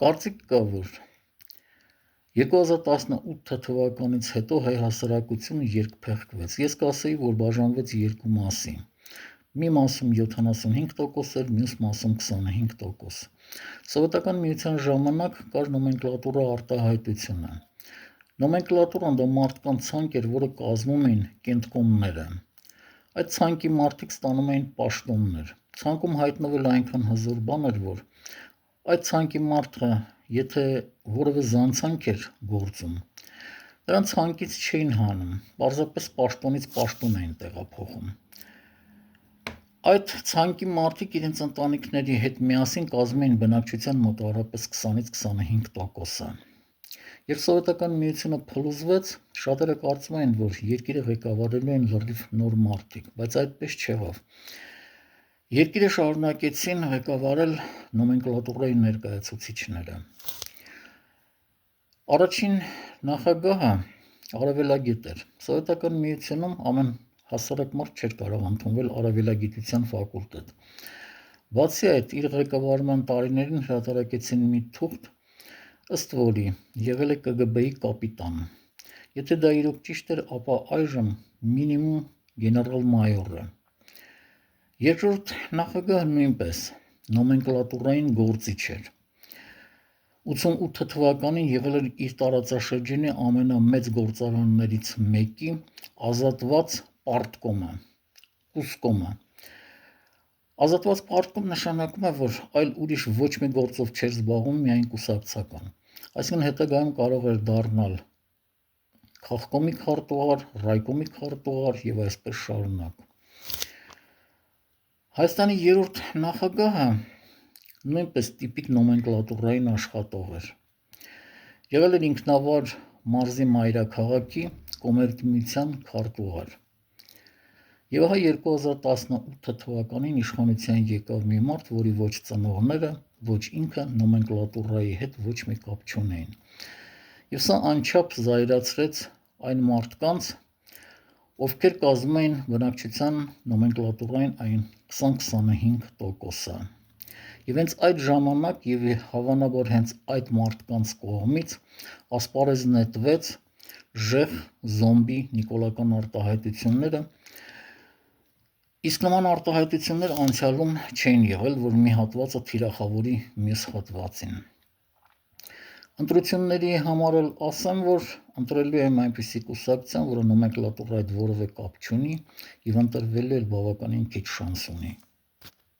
Կարծիք կա, որ 2018 թվականից հետո հայ հասարակությունը երկփեղկվեց։ Ես կասեի, որ բաժանվեց երկու մասի։ Մի մասում 75% էր, մյուս մասում 25%։ Սովետական միության ժամանակ կար նոմենկլատուրա արտահայտությունը։ Նոմենկլատուրան դա մարդկանց ցանկ էր, որը կազմում էին կենտկոմները։ Այդ ցանկի մարդիկ ստանում էին պաշտոններ։ Ցանկում հայտնվել այնքան հզոր բան էր, որ այդ ցանկի մարդը, եթե որևէ զանցանք էր գործում, նրան ցանկից չէին հանում, պարզապես պաշտոնից պաշտոն էին տեղափոխում։ Այդ ցանկի մարդիկ իրենց ընտանիքների հետ միասին կազմում էին բնակչության մոտավորապես 20-ից 25%-ը։ Երբ Սովետական միությունը փլուզվեց, շատերը կարծում էին, որ երկիրը ղեկավարելու են լրիվ նոր մարդիկ, բայց այդպես չեղավ։ Երկիրը շարունակեցին ղեկավարել նոմենկլատուրայի ներկայացուցիչները։ Առաջին նախագահը արևելագիտ էր։ Սովետական միությունում ամեն հասարակ մարդ չէր կարող ընդունվել արևելագիտության ֆակուլտետ։ Բացի այդ, իր ղեկավարման տարիներին հրատարակեցին մի թուղթ, ըստ որի եղել է ԿԳԲ-ի կապիտան։ Եթե դա իրոք ճիշտ էր, ապա այժմ մինիմում գեներալ-մայոր է։ Երկրորդ նախագահը նույնպես նոմենկլատուրային գործիչ էր։ 88 թվականին եղել էր իր տարածաշրջանի ամենամեծ գործարաններից մեկի ազատված պարտկոմը, կուսկոմը։ Ազատված պարտկոմ նշանակում է, որ այլ ուրիշ ոչ մի գործով չէր զբաղվում, միայն կուսակցական։ Այսինքն հետագայում կարող էր դառնալ քաղկոմի քարտուղար, ռայկոմի քարտուղար եւ այսպես շարունակ։ Հայաստանի երրորդ նախագահը նույնպես տիպիկ նոմենկլատուրային աշխատող էր։ Եղել էր ինքնավար մարզի մայրաքաղաքի կոմերցիոն քարտուղար։ Եվ ահա 2018 թվականին իշխանության եկավ մի մարդ, որի ոչ ծնողները, ոչ ինքը նոմենկլատուրայի հետ ոչ մի կապ չունեին։ Եվ սա անչափ զայրացրեց այն մարդկանց, ովքեր կազմում էին բնակչության նոմենկլատուրային այն 20-25%-ը։ Եվ հենց այդ ժամանակ եւ հավանաբար հենց այդ մարդկանց կողմից ասպարեզ նետվեց ժեհ զոմբի նիկոլական արտահայտությունները, իսկ նման արտահայտություններ անցյալում չէին եղել, որ մի հատվածը թիրախավորի մյուս հատվածին։ Ընտրությունների համար էլ ասեմ, որ ընտրելու եմ այնպիսի կուսակցության, որը նոմենկլատուրայի հետ որևէ կապ չունի եւ ընտրվելու էլ բավականին քիչ շանս ունի։